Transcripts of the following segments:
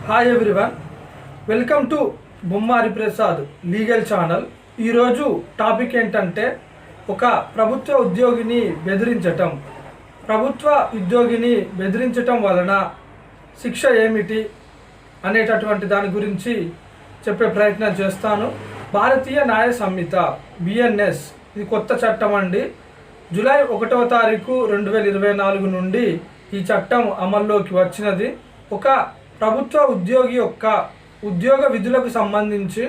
Hi everyone, welcome to Bommari Prasad legal channel. ఈరోజు topic ఏంటంటే ఒక ప్రభుత్వ ఉద్యోగిని బెదిరించటం వలన శిక్ష ఏమిటి అనేటటువంటి దాని గురించి చెప్పే ప్రయత్నం చేస్తాను. భారతీయ న్యాయ సంహిత BNS ఇది కొత్త చట్టం అండి. జూలై 1వ తారీఖు 2024 నుండి ఈ చట్టం అమల్లోకి వచ్చినది. ఒక ప్రభుత్వ ఉద్యోగి యొక్క ఉద్యోగ విధులకు సంబంధించి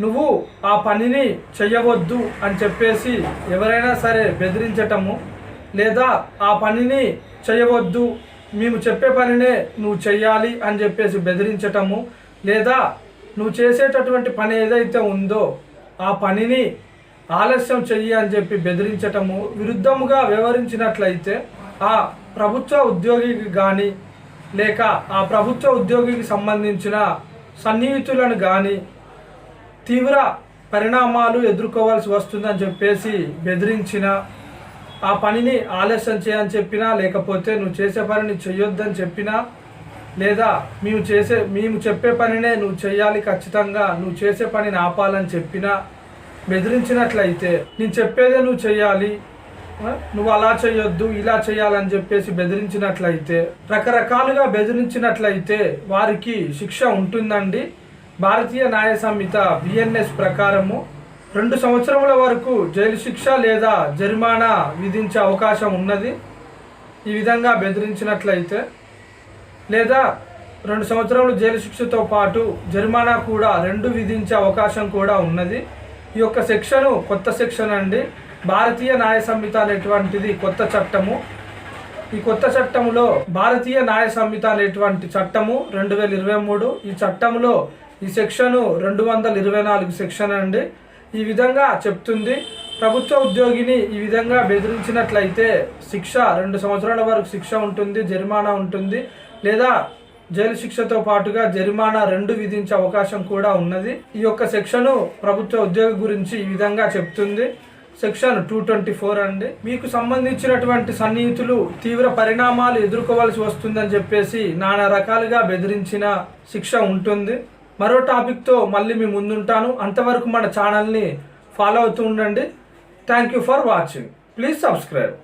నువ్వు ఆ పనిని చేయవద్దు అని చెప్పేసి ఎవరైనా సరే బెదిరించటము, లేదా ఆ పనిని చేయవద్దు మేము చెప్పే పనినే నువ్వు చెయ్యాలి అని చెప్పేసి బెదిరించటము, లేదా నువ్వు చేసేటటువంటి పని ఏదైతే ఉందో ఆ పనిని ఆలస్యం చెయ్యి అని చెప్పి బెదిరించటము విరుద్ధముగా వ్యవహరించినట్లయితే ఆ ప్రభుత్వ ఉద్యోగికి కానీ లేక ఆ ప్రభుత్వ ఉద్యోగికి సంబంధించిన సన్నిహితులను కానీ తీవ్ర పరిణామాలు ఎదుర్కోవాల్సి వస్తుందని చెప్పేసి బెదిరించిన, ఆ పనిని ఆలస్యం చేయని చెప్పినా, లేకపోతే నువ్వు చేసే పనిని చెయ్యొద్దని చెప్పినా, లేదా మేము చెప్పే పనినే నువ్వు చెయ్యాలి, ఖచ్చితంగా నువ్వు చేసే పనిని ఆపాలని చెప్పినా, బెదిరించినట్లయితే నేను చెప్పేదే నువ్వు చెయ్యాలి, నువ్వు అలా చేయొద్దు ఇలా చేయాలని చెప్పేసి బెదిరించినట్లయితే, రకరకాలుగా బెదిరించినట్లయితే వారికి శిక్ష ఉంటుందండి. భారతీయ న్యాయ సంహిత BNS ప్రకారము 2 సంవత్సరముల వరకు జైలు శిక్ష లేదా జరిమానా విధించే అవకాశం ఉన్నది. ఈ విధంగా బెదిరించినట్లయితే, లేదా 2 సంవత్సరములు జైలు శిక్షతో పాటు జరిమానా కూడా 2 విధించే అవకాశం కూడా ఉన్నది. ఈ యొక్క సెక్షను కొత్త సెక్షన్ అండి. భారతీయ న్యాయ సంహిత అనేటువంటిది కొత్త చట్టము. ఈ కొత్త చట్టములో భారతీయ న్యాయ సంహిత అనేటువంటి చట్టము 2023. ఈ చట్టంలో ఈ సెక్షను 224 సెక్షన్ అండి. ఈ విధంగా చెప్తుంది, ప్రభుత్వ ఉద్యోగిని ఈ విధంగా బెదిరించినట్లయితే శిక్ష 2 సంవత్సరాల వరకు శిక్ష ఉంటుంది, జరిమానా ఉంటుంది, లేదా జైలు శిక్షతో పాటుగా జరిమానా 2 విధించే అవకాశం కూడా ఉన్నది. ఈ యొక్క సెక్షను ప్రభుత్వ ఉద్యోగి గురించి ఈ విధంగా చెప్తుంది. సెక్షన్ 224 అండి. మీకు సంబంధించినటువంటి సన్నిహితులు తీవ్ర పరిణామాలు ఎదుర్కోవాల్సి వస్తుందని చెప్పేసి నానా రకాలుగా బెదిరించిన శిక్ష ఉంటుంది. మరో టాపిక్తో మళ్ళీ మీ ముందుంటాను. అంతవరకు మన ఛానల్ని ఫాలో అవుతూ ఉండండి. Thank you for watching. Please subscribe.